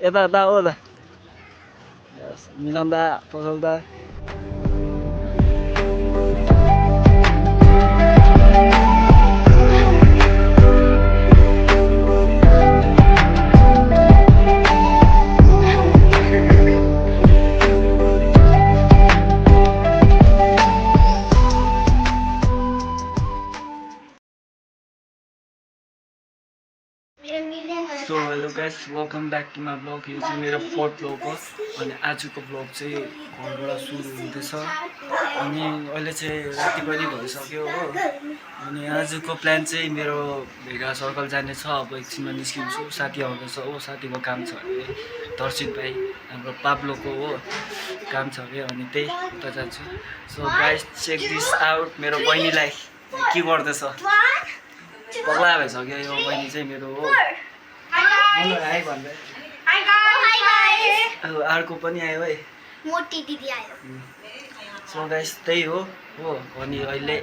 यता यता हो त मिलाउँदा पकाउँदा so hello guys welcome back to my blog यो चाहिँ मेरो फोर्थ ब्लग हो अनि आजको ब्लग चाहिँ घरबाट सुरु हुँदैछ अनि अहिले चाहिँ राति पनि भइसक्यो हो अनि आजको प्लान चाहिँ मेरो भेगा सर्कल जाने छ अब एकछिनमा निस्किन्छु साथी आउँदैछ हो साथीको काम छ अरे दर्शित भाइ हाम्रो पाब्लोको हो काम छ अरे अनि त्यही उता जान्छु so guys check this out मेरो बहिनीलाई के गर्दैछ पगला भइसक्यो यो बहिनी चाहिँ मेरो हो हाई भन्दै अर्को पनि आयो है मोटी दिदी आयो सो गाइस त्यही हो अनि अहिले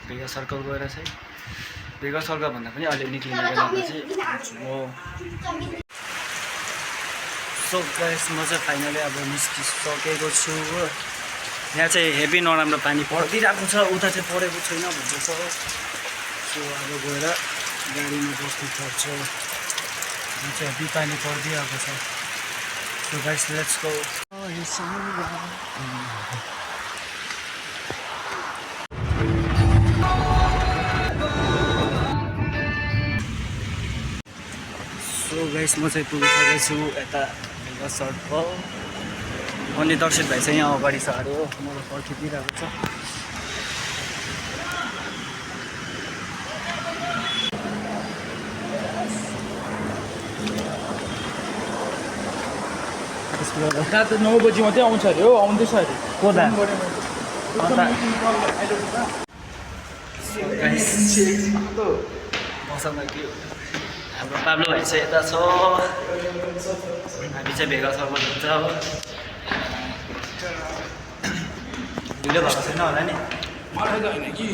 भेगा सर्कल गएर चाहिँ भेगा सर्कल भन्दा पनि अहिले निक्लिने बेलामा चाहिँ हो सो गाइस म चाहिँ फाइनली अब निस्किसकेको छु हो यहाँ चाहिँ हेभी नराम्रो पानी परिदिरहेको छ उता चाहिँ परेको छैन भन्दैछ हो सो अब गएर गाडीमा बस्नु पर्छ यहाँ चाहिँ हेभी पानी परिदिरहेको छ so guys let's go so guys म चाहिँ पुगिसकेको छु यता भेगा सर्कल अनि दर्शित भाइ चाहिँ यहाँ अगाडि छ अरे हो मलाई पर्खिदिइरहेको छ रात 9 बजी मात्रै आउँछ अरे हो आउँदैछ अरे कोदा मसँग के हो हाम्रो पाब्लो भाइ चाहिँ यता छ हामी चाहिँ भेगा सर्कल हुन्छ हो ढिलो भएको छैन होला नि मलाई त होइन कि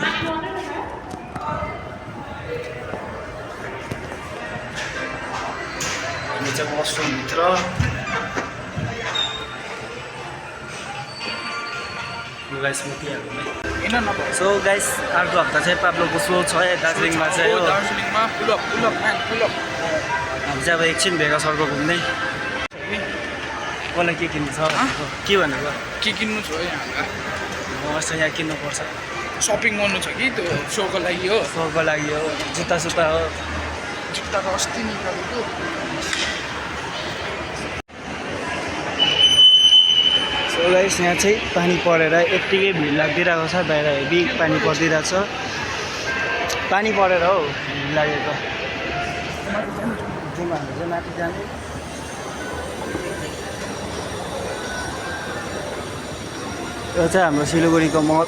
हामी चाहिँ वासरुमभित्र सो गाइस अर्को हप्ता चाहिँ पाब्लोको सो छ है दार्जिलिङमा चाहिँ हो दार्जिलिङमा पुलअप म्यान पुलअप हामी चाहिँ अब एकछिन भेगा सर्कल घुम्दै कसलाई के किन्नु छ के भनेको के किन्नु छ यहाँ मस्त यहाँ किन्नुपर्छ सपिङ गर्नु छ कि त्यो सोको लागि हो सोको लागि हो जुत्ता सुत्ता हो जुत्ता त अस्ति निकालेको सो गाइस यहाँ चाहिँ पानी परेर यत्तिकै भिड लागिदिरहेको छ बाहिर हेभी पानी परिदिरहेको छ पानी परेर हौ भिड लागेको जाउँ हाम्रो चाहिँ माथि जाने यो चाहिँ हाम्रो सिलगढीको मठ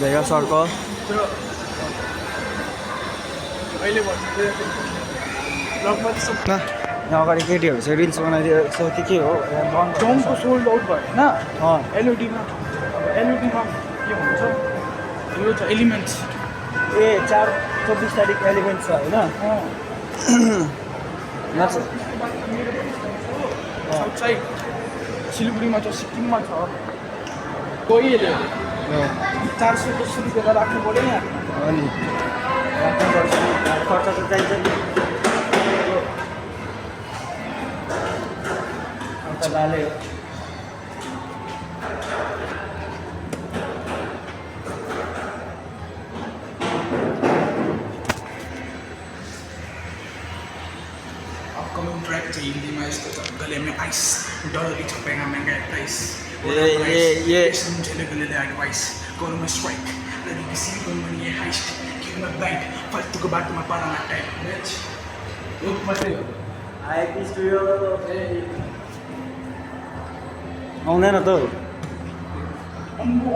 भेगा सर्कल अहिले भन्नु यहाँ अगाडि केटीहरू चाहिँ रिल्स बनाइदिएको छ के हो डोमको सोल्ड आउट भयो होइन एलइडीमा एलइडीमा के भन्छ यो छ एलिमेन्ट्स ए 24 तारिक एलिमेन्ट छ होइन साउथ सिलगढीमा छ सिक्किममा छ कोहीले 400 रुपियाँ राख्नु पऱ्यो यहाँ अनि खर्च त चाहिन्छ नि लाले अपकमिङ ट्र्याक चाहिँ हिन्दीमा यस्तो छ गले में आइस डलरी छपेगा महंगा प्राइस ये झेले गले एडवाइस कौन में स्ट्राइक लड़ी किसी को मन ये हाइस्ट किक में बैंड फालतू को बात में पाना टाइम मैच एक मात्रै हो आइपी स्टुडियो आउँदैन त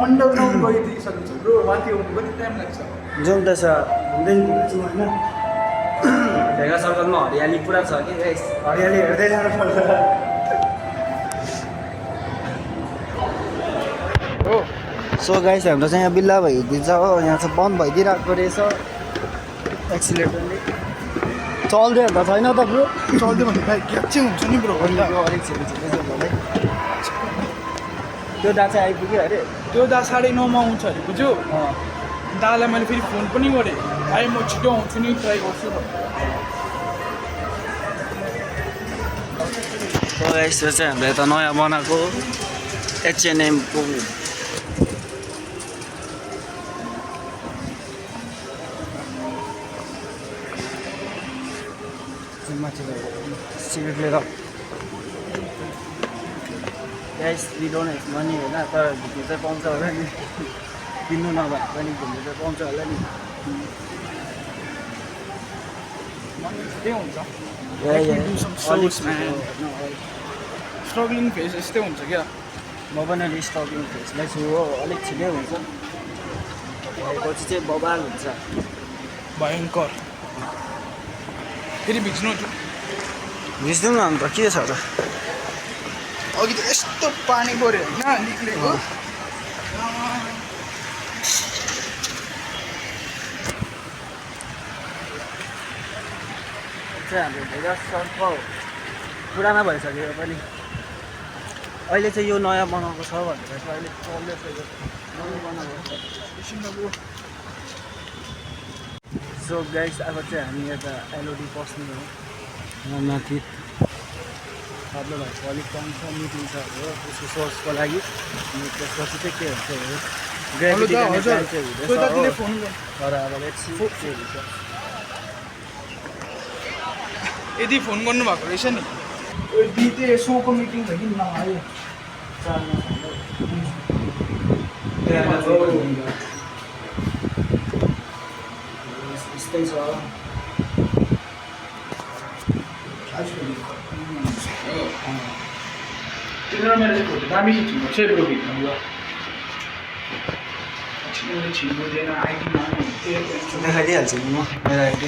अन्डरग्राउन्ड गइदिइसकेको छ ब्रो माथि आउनु कति टाइम लाग्छ जाउँ त घुम्दै घुम्छु होइन भेगा सर्कलमा हरियाली पुरा छ कि हरियाली हेर्दै जानुपर्छ हो सो गाइस हाम्रो चाहिँ यहाँ बिल्ला भइदिन्छ हो यहाँ चाहिँ बन्द भइदिइरहेको रहेछ एक्सिलेटरले चल्दै त छैन त ब्रो चल्दियो भने भाइ ग्याच्चै हुन्छ नि ब्रो अलिक छिटो छिटो चाहिँ होला त्यो दा चाहिँ आइपुग्यो अरे त्यो दा 9:30मा आउँछ अरे बुझ्यो अँ दालाई मैले फेरि फोन पनि गरेँ भाइ म छिटो आउँछु नि ट्राई गर्छु यस्तो चाहिँ हाम्रो यता नयाँ बनाएको एचएनएमको सिगरेट लिएर ग्यास रिडोन मनी होइन तर घुम्नु चाहिँ पाउँछ होला नि किन्नु नभए पनि घुम्नु चाहिँ पाउँछ होला नि त्यही हुन्छ स्ट्रगलिङ फेस यस्तै हुन्छ क्या म पनि अलिक स्टकिङ फेसलाई छु हो अलिक छिटै हुन्छ भएपछि चाहिँ बबाल हुन्छ भयङ्कर फेरि भिज्नु भिज्नु न अन्त के छ र अघि त यस्तो पानी पऱ्यो होइन निक्लेको चाहिँ हाम्रो धेरै सर्फ पुरानो भइसक्यो पनि अहिले चाहिँ यो नयाँ बनाएको छ भनेर चाहिँ अहिले चल्दैछ यो नयाँ बनाएको सो गाइस अब चाहिँ हामी यता एलओडी पस्ने हो यहाँ माथि पाब्लो भाइको अलिक कम छ मिटिङ छ हो उसको सोर्सको लागि अनि त्यसपछि चाहिँ के हुन्छ ग्राफिटी हुँदैछ तर अब एकछिन के हुन्छ यदि फोन गर्नुभएको रहेछ नि बिते सोको मिटिङ भयो कि नआयो यस्तै छ तिनीहरू मेरो चाहिँ फोटो दामी खिच्नु चाहिँ ब्रो भित्र छिन्नुहुँदैन आइडीमा देखाइदिइहाल्छु नि म मेरो ID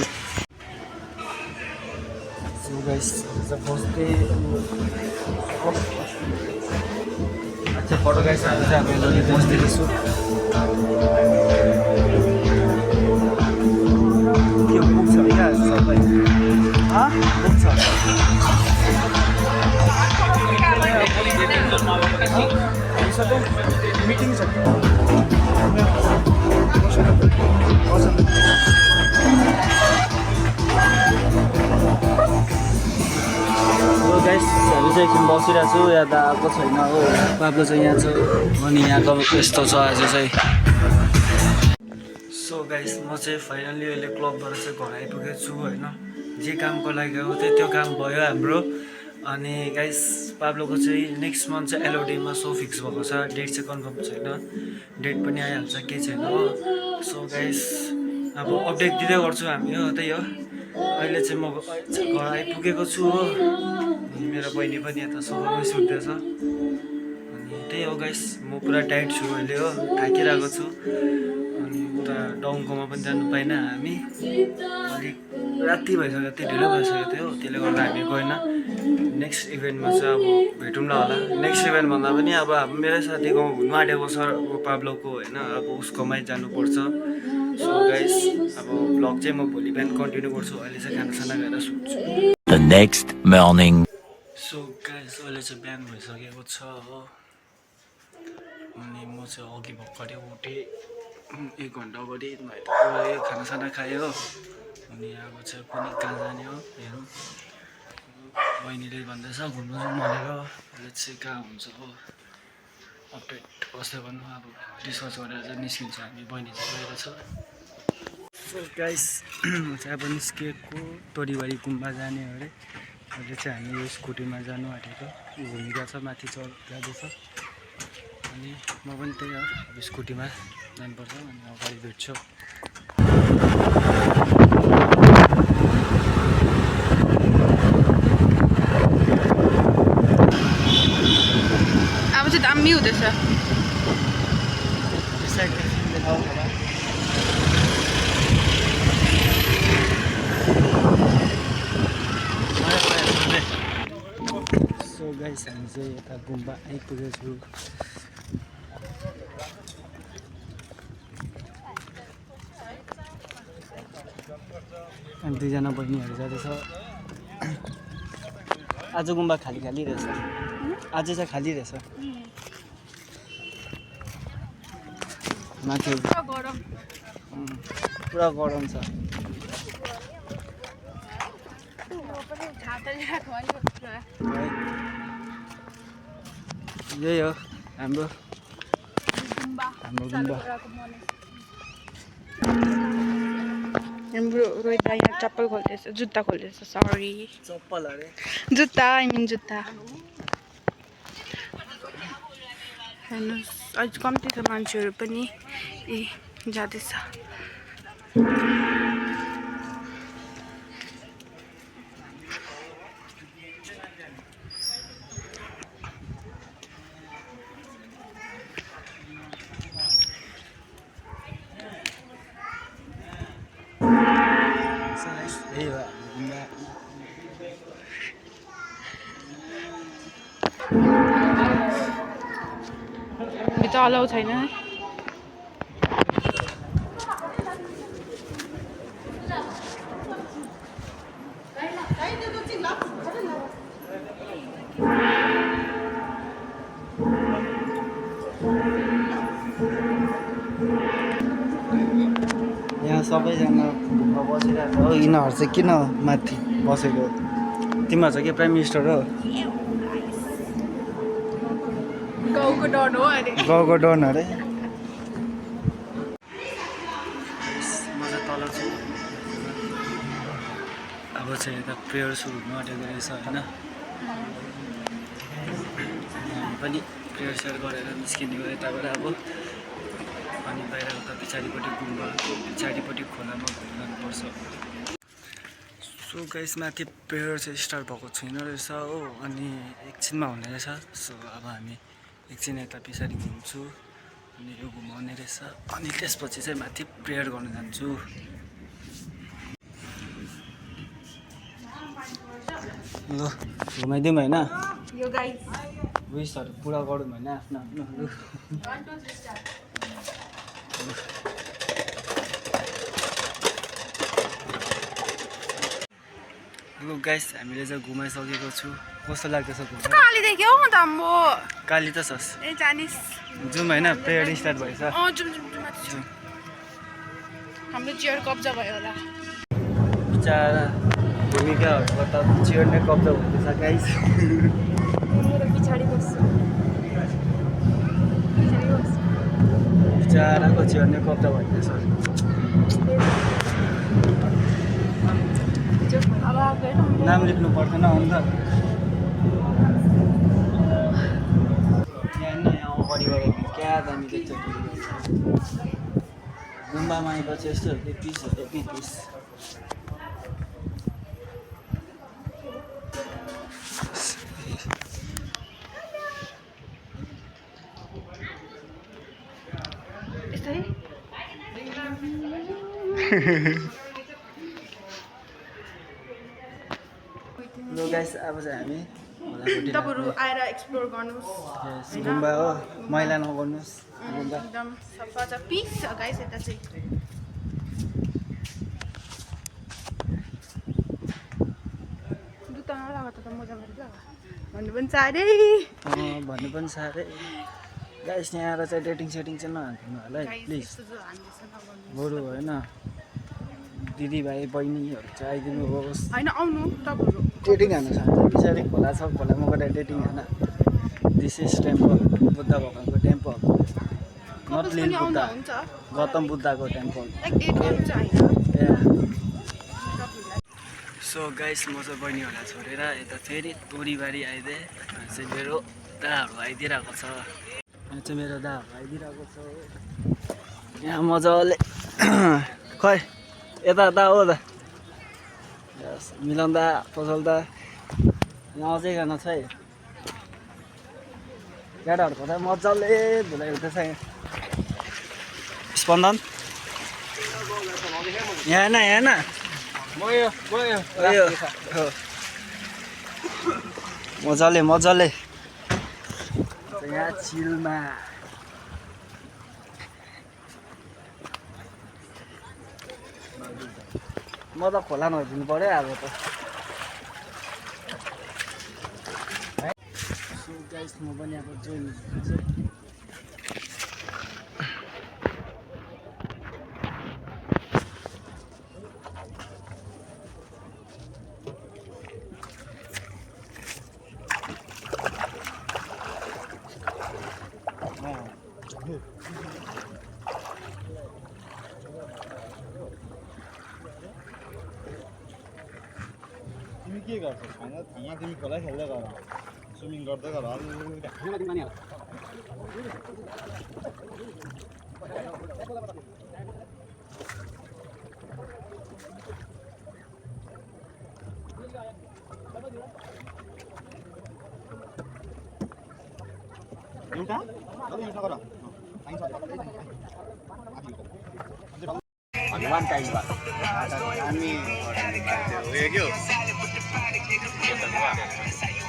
so guys first day अच्छा फोटो गाइस हामी चाहिँ हामी बस्दैछु के पुग्छ क्या सबै पुग्छ मिटिङ छ गाइस हामी चाहिँ एकछिन बसिरहेको छु यहाँ त आएको छैन हो पाब्लो चाहिँ यहाँ छ अनि यहाँको यस्तो छ आज चाहिँ सो गाइस म चाहिँ फाइनल्ली अहिले क्लबबाट चाहिँ घर आइपुगेको छु होइन जे कामको लागि हो त्यो काम भयो हाम्रो अनि गाइस पाब्लोको चाहिँ नेक्स्ट मन्थ चाहिँ एलओडीमा सो फिक्स भएको छ डेट चाहिँ कन्फर्म छैन डेट पनि आइहाल्छ केही छैन हो सो गाइस अब अपडेट दिँदै गर्छु हामी हो त्यही हो अहिले चाहिँ म घर आइपुगेको छु हो मेरो बहिनी पनि यता सोफामै सुत्दैछ अनि त्यही हो गाइस म पुरा टाइट छु अहिले हो थाकिरहेको छु अनि उता डङ्कोमा पनि जानु पाएन हामी अलिक राति भइसक्यो त्यो ढिलो भइसकेको थियो त्यसले गर्दा हामी गएन नेक्स्ट इभेन्टमा चाहिँ अब भेटौँला होला नेक्स्ट इभेन्ट भन्दा पनि अब मेरै साथी गाउँ घुम्नु आँटेको छ पाब्लोको होइन अब उसकोमै जानुपर्छ सो गाइस अब ब्लग चाहिँ म भोलि बिहान कन्टिन्यू गर्छु अहिले चाहिँ खानासाना खाएर सुत्छु The next morning. So guys अहिले चाहिँ बिहान भइसकेको छ हो अनि म चाहिँ अघि भर्खरै उठेँ 1 घन्टा अगाडि नुहाइ खानासाना खायो अनि अब चाहिँ पनि कहाँ जाने हो हेरौँ बहिनीले भन्दैछ घुम्नु जाउँ भनेर अहिले चाहिँ कहाँ हुन्छ हो अपडेट बस्दै गर्नु अब डिस्कस गरेर चाहिँ निस्किन्छ हामी बहिनी चाहिँ गएर छ सो गाइस चाहिँ अब निस्किएको तोरीबारी गुम्बा जाने अरे अहिले चाहिँ हामी यो स्कुटीमा जानु आँटेको घुमिरहेको छ माथि जाँदैछ अनि म पनि त्यही हो अब स्कुटीमा जानुपर्छ अनि अगाडि भेट्छु अब चाहिँ दामी हुँदैछ सो गाइस हामी चाहिँ यता गुम्बा आइपुगेको छु अनि दुईजना बहिनीहरू जाँदैछ आज गुम्बा खाली खाली रहेछ आज चाहिँ खाली रहेछ माथि पुरा गरम छ यही हो हाम्रो गुम्बा हाम्रो रोहित दाइ यहाँ चप्पल खोल्दैछ जुत्ता खोल्दैछ सरी चप्पल अरे जुत्ता आई मिन जुत्ता हेर्नुहोस् अझ कम्ती छ मान्छेहरू पनि जाँदैछ यही हो भित्र अलाउ छैन है यहाँ सबैजना घुम्न बसिरहेको हो यिनीहरू चाहिँ किन माथि बसेको तिमीहरू चाहिँ के प्राइम मिनिस्टर हो गाउँको डन हो अरे गाउँको डन अरे म चाहिँ तल छु अब चाहिँ यता प्रेयर सुरु हुनु आँटेको रहेछ होइन पनि प्रेयर सेयर गरेर निस्किने हो यताबाट अब अनि बाहिर उता पछाडिपट्टि गुम्बा पछाडिपट्टि खोलामा घुम्नुपर्छ सो गाइस माथि प्रेयर चाहिँ स्टार्ट भएको छैन रहेछ हो अनि एकछिनमा हुने रहेछ सो अब हामी एकछिन यता पछाडि घुम्छु अनि यो घुमाउने रहेछ अनि त्यसपछि चाहिँ माथि प्रेयर गर्न जान्छु ल घुमाइदिउँ होइन यो गाइस विसहरू पुरा गरौँ होइन आफ्नो आफ्नोहरू लु गाइस हामीले चाहिँ घुमाइसकेको छु कस्तो लाग्दैछ घुम्नु काली देख्यौ म त अम्बो काली त छस् ए जानिस् जाउँ होइन प्रेयर स्टार्ट भएछ जुम हाम्रो चेयर कब्जा भयो होला बिचरा भूमिकाहरूको त चेयर नै कब्जा हुँदैछ गाइस पछाडि बस्छु बिचराको चेयर नै कब्जा भइदिएछ नाम लेख्नु पर्दैन अन्त यहाँ अगाडिबाट क्या दामी देख्छ गुम्बामा आएपछि यस्तो पिसहरू पिस लो गाइस अब चाहिँ हामी तपाईँहरू आएर एक्सप्लोर गर्नुहोस् गुम्बा हो मैला नगर्नुहोस् गुम्बा एकदम सफा छ पिस छ गाइस यता चाहिँ जुत्ता नलगाएको त मजा गर्छ भन्नु पनि साह्रै भन्नु पनि साह्रै गाइस यहाँ आएर चाहिँ डेटिङ सेटिङ चाहिँ नहाल्नु होला है प्लिज बरु होइन दिदीभाइ बहिनीहरू चाहिँ आइदिनु होस् होइन आउनु तपाईँहरू डेटिङ हान्नु छ पछाडि खोला छ खोलामा गएर डेटिङ हान दिस इज टेम्पल बुद्ध भगवानको टेम्पल नट लिन बुद्ध गौतम बुद्धको टेम्पल सो गाइस म चाहिँ बहिनीहरूलाई छोडेर यता फेरि तोरीबारी आइदिएँ चाहिँ मेरो दाहरू आइदिइरहेको छ यहाँ चाहिँ मेरो दाहरू आइदिइरहेको छ यहाँ मजाले खै यता दा हो दा मिलाउँदा पसलदा यहाँ अझै गाना छ है केटाहरूको त मजाले धुलाइरहेको छ यहाँ स्पन्दन यहाँ न मजाले यहाँ चिलमा म त खोला नदिनु पऱ्यो अब त सो गाइस म पनि अब जोइन तिमी के गर्छौ खाना यहाँ तिमी खोला खेल्दै गर स्विमिङ गर्दै गर एउटा एउटा गर हनुमान टाइम हामी उयो के हो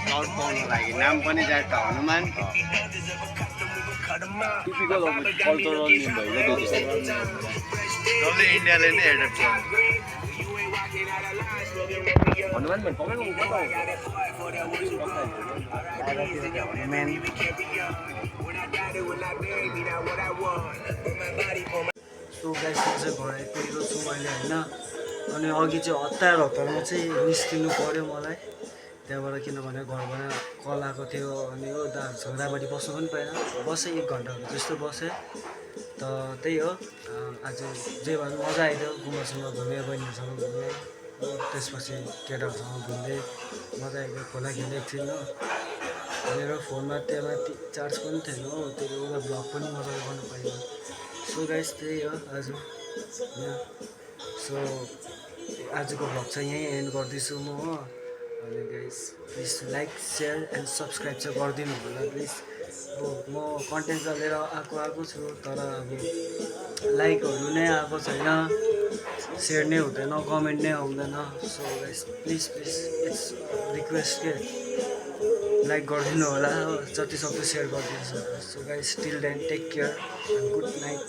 क्लाउड पाउनु लागि नाम पनि जात हनुमान टिपिकल अब कल्चरल नेम भयो डल्लै इन्डियाले नै एडप्ट गर्छ हनुमान भन्ने सो गाइस चाहिँ घर आइपुगेको छु मैले होइन अनि अघि चाहिँ हतारमा चाहिँ निस्किनु पऱ्यो मलाई त्यहाँबाट किनभने घरबाट कल आएको थियो अनि हो दादाहरूसँग राम्ररी बस्नु पनि पाएन बसेँ 1 घन्टाहरू जस्तो बसेँ त त्यही हो आज जे भए पनि मजा आइदियो गुम्बासँग घुमेँ बहिनीहरूसँग घुमेँ त्यसपछि केटाहरूसँग घुम्दै मजा आइदियो खोला खेलेको थिएन मेरो फोनमा त्यहाँमाथि चार्ज पनि थिएन हो त्यसले उसलाई भ्लग पनि मजाले गर्नु पाइनँ सो गाइस त्यही हो आज सो आजको भ्लग चाहिँ यहीँ एन्ड गर्दैछु म हो अनि guys please like share and subscribe चाहिँ गरिदिनु होला प्लिज अब म कन्टेन्ट चलेर आएको छु तर अब लाइकहरू नै आएको छैन सेयर नै हुँदैन कमेन्ट नै आउँदैन so guys please it's request के लाइक गरिदिनु होला हो जति सक्दो सेयर गरिदिनु so guys till then take care and good night